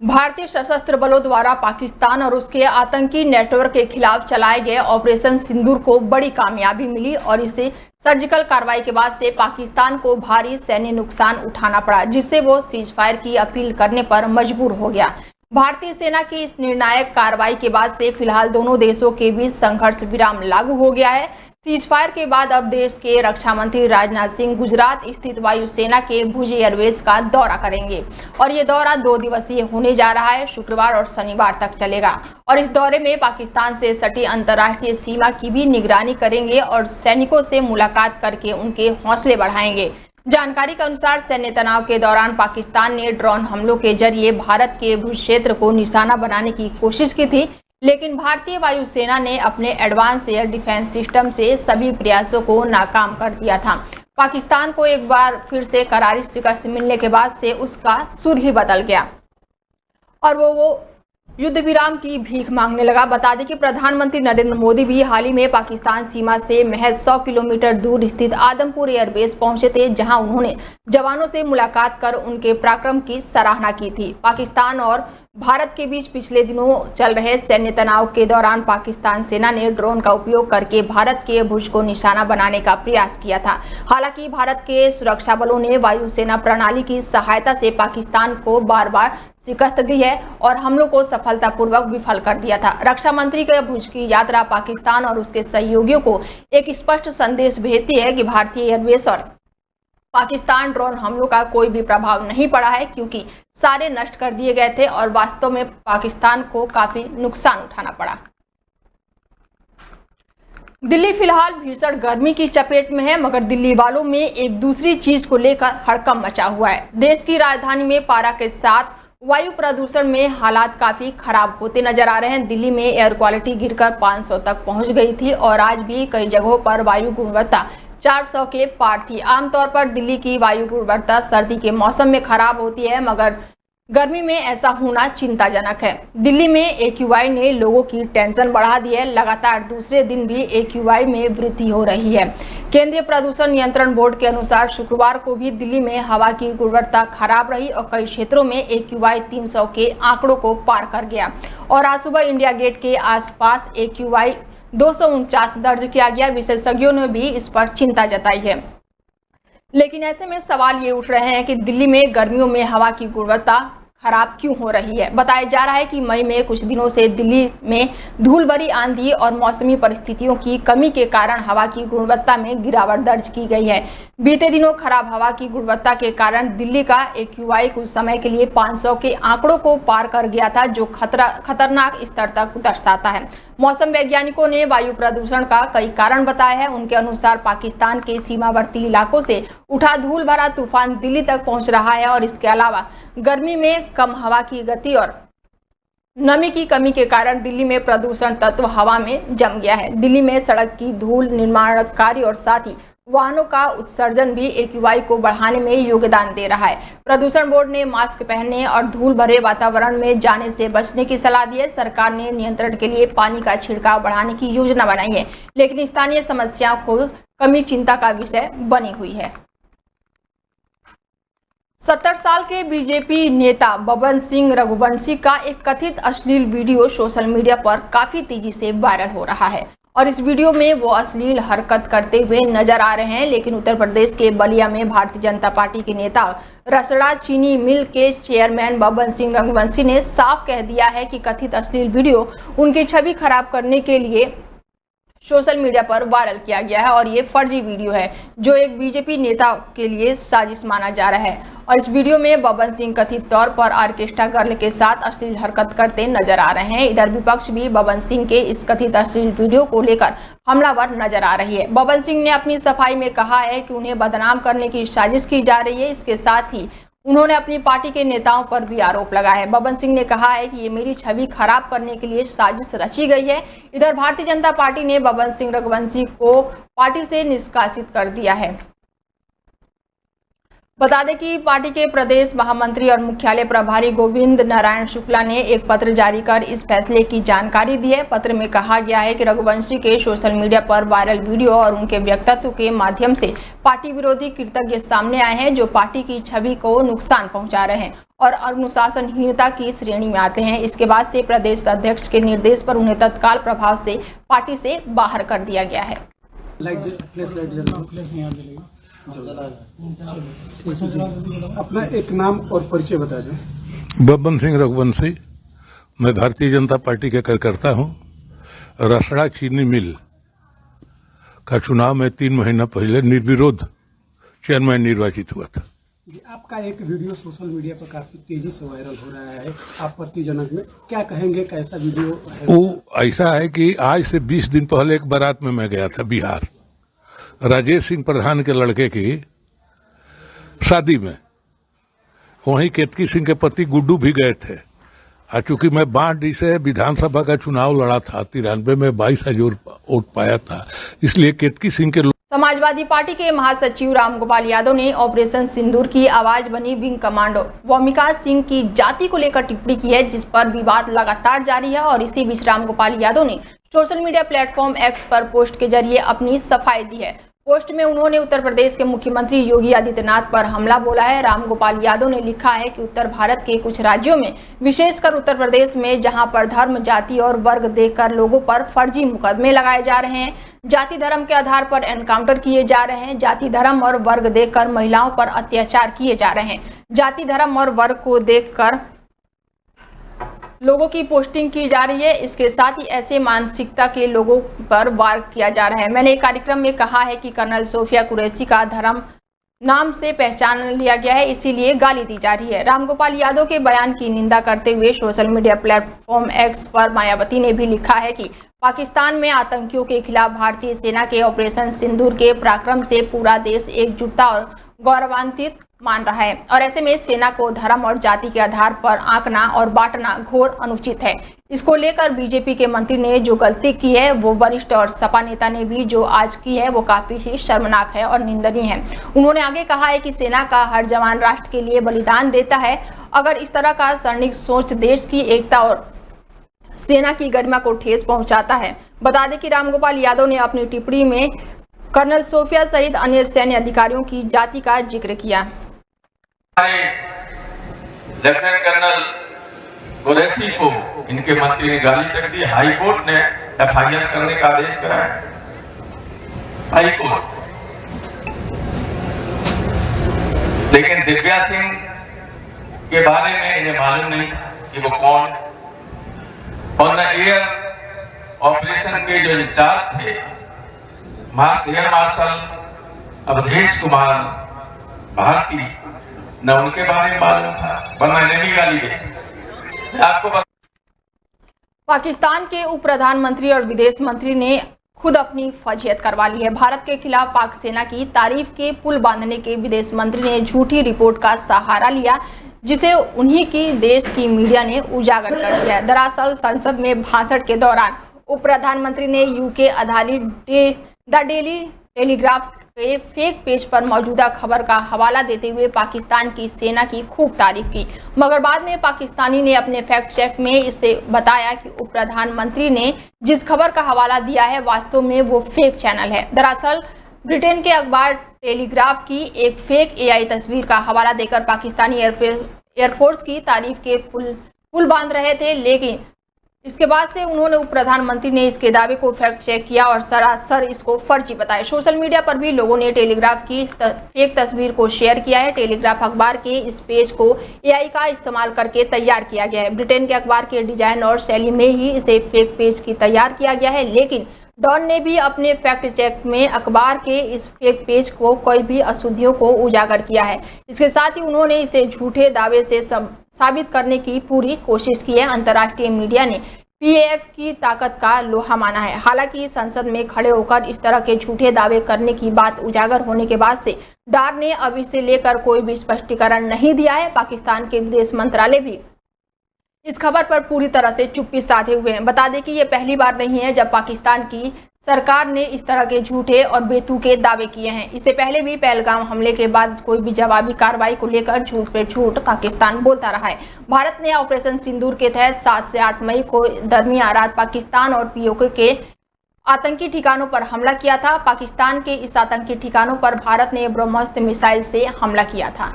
भारतीय सशस्त्र बलों द्वारा पाकिस्तान और उसके आतंकी नेटवर्क के खिलाफ चलाए गए ऑपरेशन सिंदूर को बड़ी कामयाबी मिली और इसे सर्जिकल कार्रवाई के बाद से पाकिस्तान को भारी सैन्य नुकसान उठाना पड़ा, जिससे वो सीजफायर की अपील करने पर मजबूर हो गया। भारतीय सेना की इस निर्णायक कार्रवाई के बाद से फिलहाल दोनों देशों के बीच संघर्ष विराम लागू हो गया है। सीजफायर के बाद अब देश के रक्षा मंत्री राजनाथ सिंह गुजरात स्थित वायुसेना के भुज एयरबेस का दौरा करेंगे और ये दौरा 2 दिवसीय होने जा रहा है। शुक्रवार और शनिवार तक चलेगा और इस दौरे में पाकिस्तान से सटी अंतर्राष्ट्रीय सीमा की भी निगरानी करेंगे और सैनिकों से मुलाकात करके उनके हौसले बढ़ाएंगे। जानकारी के अनुसार सैन्य तनाव के दौरान पाकिस्तान ने ड्रोन हमलों के जरिए भारत के भू क्षेत्र को निशाना बनाने की कोशिश की थी, लेकिन भारतीय वायुसेना ने अपने एडवांस एयर डिफेंस सिस्टम से सभी प्रयासों को नाकाम कर दिया था। पाकिस्तान को एक बार फिर से करारी शिकस्त मिलने के बाद से उसका सुर ही बदल गया और वो युद्ध विराम की भीख मांगने लगा। बता दें कि प्रधानमंत्री नरेंद्र मोदी भी हाल ही में पाकिस्तान सीमा से महज 100 किलोमीटर दूर स्थित आदमपुर एयरबेस पहुंचे थे, जहां उन्होंने जवानों से मुलाकात कर उनके पराक्रम की सराहना की थी। पाकिस्तान और भारत के बीच पिछले दिनों चल रहे सैन्य तनाव के दौरान पाकिस्तान सेना ने ड्रोन का उपयोग करके भारत के भुज को निशाना बनाने का प्रयास किया था। हालांकि भारत के सुरक्षा बलों ने वायुसेना प्रणाली की सहायता से पाकिस्तान को बार बार शिकस्त दी है और हमलों को सफलतापूर्वक विफल कर दिया था। रक्षा मंत्री के भुज की यात्रा पाकिस्तान और उसके सहयोगियों को एक स्पष्ट संदेश भेजती है कि भारतीय एयरबेस और पाकिस्तान ड्रोन हमलों का कोई भी प्रभाव नहीं पड़ा है, क्योंकि सारे नष्ट कर दिए गए थे और वास्तव में पाकिस्तान को काफी नुकसान उठाना पड़ा। दिल्ली फिलहाल भीषण गर्मी की चपेट में है, मगर दिल्ली वालों में एक दूसरी चीज को लेकर हड़कंप मचा हुआ है। देश की राजधानी में पारा के साथ वायु प्रदूषण में हालात काफी खराब होते नजर आ रहे हैं। दिल्ली में एयर क्वालिटी गिरकर 500 तक पहुंच गई थी और आज भी कई जगहों पर वायु गुणवत्ता 400 के पार थी। आमतौर पर दिल्ली की वायु गुणवत्ता सर्दी के मौसम में खराब होती है, मगर गर्मी में ऐसा होना चिंताजनक है। दिल्ली में AQI ने लोगों की टेंशन बढ़ा दी है। लगातार दूसरे दिन भी AQI में वृद्धि हो रही है। केंद्रीय प्रदूषण नियंत्रण बोर्ड के अनुसार शुक्रवार को भी दिल्ली में हवा की गुणवत्ता खराब रही और कई क्षेत्रों में AQI 300 के आंकड़ों को पार कर गया और आज सुबह इंडिया गेट के आसपास AQI 249 दर्ज किया गया। विशेषज्ञों ने भी इस पर चिंता जताई है, लेकिन ऐसे में सवाल ये उठ रहे हैं कि दिल्ली में गर्मियों में हवा की गुणवत्ता खराब क्यों हो रही है। बताया जा रहा है कि मई में कुछ दिनों से दिल्ली में धूल भरी आंधी और मौसमी परिस्थितियों की कमी के कारण हवा की गुणवत्ता में गिरावट दर्ज की गई है। बीते दिनों खराब हवा की गुणवत्ता के कारण दिल्ली का AQI कुछ समय के लिए 500 के आंकड़ों को पार कर गया था, जो खतरनाक स्तर तक दर्शाता है। मौसम वैज्ञानिकों ने वायु प्रदूषण का कई कारण बताए हैं। उनके अनुसार पाकिस्तान के सीमावर्ती इलाकों से उठा धूल भरा तूफान दिल्ली तक पहुंच रहा है और इसके अलावा गर्मी में कम हवा की गति और नमी की कमी के कारण दिल्ली में प्रदूषण तत्व हवा में जम गया है। दिल्ली में सड़क की धूल, निर्माण कार्य और साथ ही वाहनों का उत्सर्जन भी AQI को बढ़ाने में योगदान दे रहा है। प्रदूषण बोर्ड ने मास्क पहनने और धूल भरे वातावरण में जाने से बचने की सलाह दी है। सरकार ने नियंत्रण के लिए पानी का छिड़काव बढ़ाने की योजना बनाई है, लेकिन स्थानीय समस्याओं को कमी चिंता का विषय बनी हुई है। 70 साल के बीजेपी नेता बबन सिंह रघुवंशी का एक कथित अश्लील वीडियो सोशल मीडिया पर काफी तेजी से वायरल हो रहा है और इस वीडियो में वो अश्लील हरकत करते हुए नजर आ रहे हैं। लेकिन उत्तर प्रदेश के बलिया में भारतीय जनता पार्टी के नेता रसड़ा चीनी मिल के चेयरमैन बबन सिंह रघुवंशी ने साफ कह दिया है कि कथित अश्लील वीडियो उनकी छवि खराब करने के लिए सोशल मीडिया पर वायरल किया गया है और ये फर्जी वीडियो है, जो एक बीजेपी नेता के लिए साजिश माना जा रहा है। और इस वीडियो में बबन सिंह कथित तौर पर ऑर्केस्ट्रा गर्ल के साथ अश्लील हरकत करते नजर आ रहे हैं। इधर विपक्ष भी बबन सिंह के इस कथित अश्लील वीडियो को लेकर हमलावर नजर आ रही है। बबन सिंह ने अपनी सफाई में कहा है कि उन्हें बदनाम करने की साजिश की जा रही है। इसके साथ ही उन्होंने अपनी पार्टी के नेताओं पर भी आरोप लगाया है। बबन सिंह ने कहा है कि ये मेरी छवि खराब करने के लिए साजिश रची गई है। इधर भारतीय जनता पार्टी ने बबन सिंह रघुवंशी को पार्टी से निष्कासित कर दिया है। बता दें कि पार्टी के प्रदेश महामंत्री और मुख्यालय प्रभारी गोविंद नारायण शुक्ला ने एक पत्र जारी कर इस फैसले की जानकारी दी है। पत्र में कहा गया है कि रघुवंशी के सोशल मीडिया पर वायरल वीडियो और उनके व्यक्तित्व के माध्यम से पार्टी विरोधी कृतज्ञ सामने आए हैं, जो पार्टी की छवि को नुकसान पहुंचा रहे हैं और अनुशासनहीनता की श्रेणी में आते हैं। इसके बाद से प्रदेश अध्यक्ष के निर्देश पर उन्हें तत्काल प्रभाव से पार्टी से बाहर कर दिया गया है। अपना एक नाम और परिचय बता दें। बब्बन सिंह रघुवंशी, मैं भारतीय जनता पार्टी का कार्यकर्ता हूं। रसड़ा चीनी मिल का चुनाव में 3 महीना पहले निर्विरोध चेयरमैन निर्वाचित हुआ था। जी, आपका एक वीडियो सोशल मीडिया पर काफी तेजी से वायरल हो रहा है, आपत्तिजनक में क्या कहेंगे, कैसा वीडियो है? वो ऐसा है कि आज से 20 दिन पहले एक बारात में मैं गया था बिहार, राजेश सिंह प्रधान के लड़के की शादी में। वहीं केतकी सिंह के पति गुड्डू भी गए थे। चूंकि मैं बाढ़ से विधानसभा का चुनाव लड़ा था, 93 में 22,000 वोट पाया था, इसलिए केतकी सिंह के समाजवादी पार्टी के महासचिव रामगोपाल यादव ने ऑपरेशन सिंदूर की आवाज बनी विंग कमांडो वोमिका सिंह की जाति को लेकर टिप्पणी की है, जिस पर विवाद लगातार जारी है। और इसी बीच रामगोपाल यादव ने सोशल मीडिया प्लेटफॉर्म एक्स पर पोस्ट के जरिए अपनी सफाई दी है। पोस्ट में उन्होंने उत्तर प्रदेश के मुख्यमंत्री योगी आदित्यनाथ पर हमला बोला है। रामगोपाल यादव ने लिखा है कि उत्तर भारत के कुछ राज्यों में, विशेषकर उत्तर प्रदेश में, जहां पर धर्म, जाति और वर्ग देखकर लोगों पर फर्जी मुकदमे लगाए जा रहे हैं, जाति धर्म के आधार पर एनकाउंटर किए जा रहे हैं, जाति धर्म और वर्ग देखकर महिलाओं पर अत्याचार किए जा रहे हैं, जाति धर्म और वर्ग को देखकर लोगों की पोस्टिंग की जा रही है, इसके साथ ही ऐसे मानसिकता के लोगों पर वार किया जा रहा है। मैंने एक कार्यक्रम में कहा है कि कर्नल सोफिया कुरैशी का धर्म नाम से पहचान लिया गया है, इसीलिए गाली दी जा रही है। रामगोपाल यादव के बयान की निंदा करते हुए सोशल मीडिया प्लेटफॉर्म एक्स पर मायावती ने भी लिखा है कि पाकिस्तान में आतंकियों के खिलाफ भारतीय सेना के ऑपरेशन सिंदूर के पराक्रम से पूरा देश एकजुटता और गौरवान्वित मान रहा है, और ऐसे में सेना को धर्म और जाति के आधार पर आंकना और बांटना घोर अनुचित है। इसको लेकर बीजेपी के मंत्री ने जो गलती की है वो वरिष्ठ, और सपा नेता ने भी जो आज की है वो काफी ही शर्मनाक है और निंदनीय है। उन्होंने आगे कहा है कि सेना का हर जवान राष्ट्र के लिए बलिदान देता है। अगर इस तरह का सैनिक सोच देश की एकता और सेना की गरिमा को ठेस पहुंचाता है। बता दें कि रामगोपाल यादव ने अपनी टिप्पणी में कर्नल सोफिया सहित अन्य सैन्य अधिकारियों की जाति का जिक्र किया। लेफ्टिनेंट कर्नल कुरैशी को इनके मंत्री ने गाली तक दी। हाई कोर्ट ने एफआईआर करने का आदेश कराया। हाई कोर्ट, लेकिन दिव्या सिंह के बारे में इन्हें मालूम नहीं था कि वो कौन, और न एयर ऑपरेशन के जो इंचार्ज थे एयर मार्शल अवधेश कुमार भारती, न उनके बारे में मालूम था, वरना इन्हें भी गाली दी। आपको पाकिस्तान के उप प्रधानमंत्री और विदेश मंत्री ने खुद अपनी फजीहत करवा ली है। भारत के खिलाफ पाक सेना की तारीफ के पुल बांधने के विदेश मंत्री ने झूठी रिपोर्ट का सहारा लिया, जिसे उन्हीं की देश की मीडिया ने उजागर कर दिया। दरअसल संसद में भाषण के दौरान उप प्रधानमंत्री ने यूके आधारित द डेली टेलीग्राफ के फेक पेज पर मौजूदा खबर का हवाला देते हुए पाकिस्तान की सेना की खूब तारीफ की, मगर बाद में पाकिस्तानी ने अपने फैक्ट चेक में इसे बताया कि उप प्रधानमंत्री ने जिस खबर का हवाला दिया है वास्तव में वो फेक चैनल है। दरअसल ब्रिटेन के अखबार टेलीग्राफ की एक फेक एआई तस्वीर का हवाला देकर पाकिस्तानी एयरफोर्स की तारीफ के पुल बांध रहे थे, लेकिन इसके बाद से उन्होंने उप प्रधानमंत्री ने इसके दावे को फैक्ट चेक किया और सरासर इसको फर्जी बताया। सोशल मीडिया पर भी लोगों ने टेलीग्राफ की फेक तस्वीर को शेयर किया है। टेलीग्राफ अखबार के इस पेज को एआई का इस्तेमाल करके तैयार किया गया है। ब्रिटेन के अखबार के डिजाइन और शैली में ही इसे फेक पेज की तैयार किया गया है, लेकिन डॉन ने भी अपने फैक्ट चेक में अखबार के इस फेक पेज को कोई भी अशुद्धियों को उजागर किया है। इसके साथ ही उन्होंने इसे झूठे दावे से साबित करने की पूरी कोशिश की है। अंतर्राष्ट्रीय मीडिया ने पीएएफ की ताकत का लोहा माना है। हालांकि संसद में खड़े होकर इस तरह के झूठे दावे करने की बात उजागर होने के बाद से डार ने अब इसे लेकर कोई भी स्पष्टीकरण नहीं दिया है। पाकिस्तान के विदेश मंत्रालय भी इस खबर पर पूरी तरह से चुप्पी साधे हुए हैं। बता दें कि ये पहली बार नहीं है जब पाकिस्तान की सरकार ने इस तरह के झूठे और बेतुके दावे किए हैं। इससे पहले भी पहलगाम हमले के बाद कोई भी जवाबी कार्रवाई को लेकर झूठ पे झूठ पाकिस्तान बोलता रहा है। भारत ने ऑपरेशन सिंदूर के तहत 7 से 8 मई को दरमियान रात पाकिस्तान और पीओके के आतंकी ठिकानों पर हमला किया था। पाकिस्तान के इस आतंकी ठिकानों पर भारत ने ब्रह्मोस्त्र मिसाइल से हमला किया था।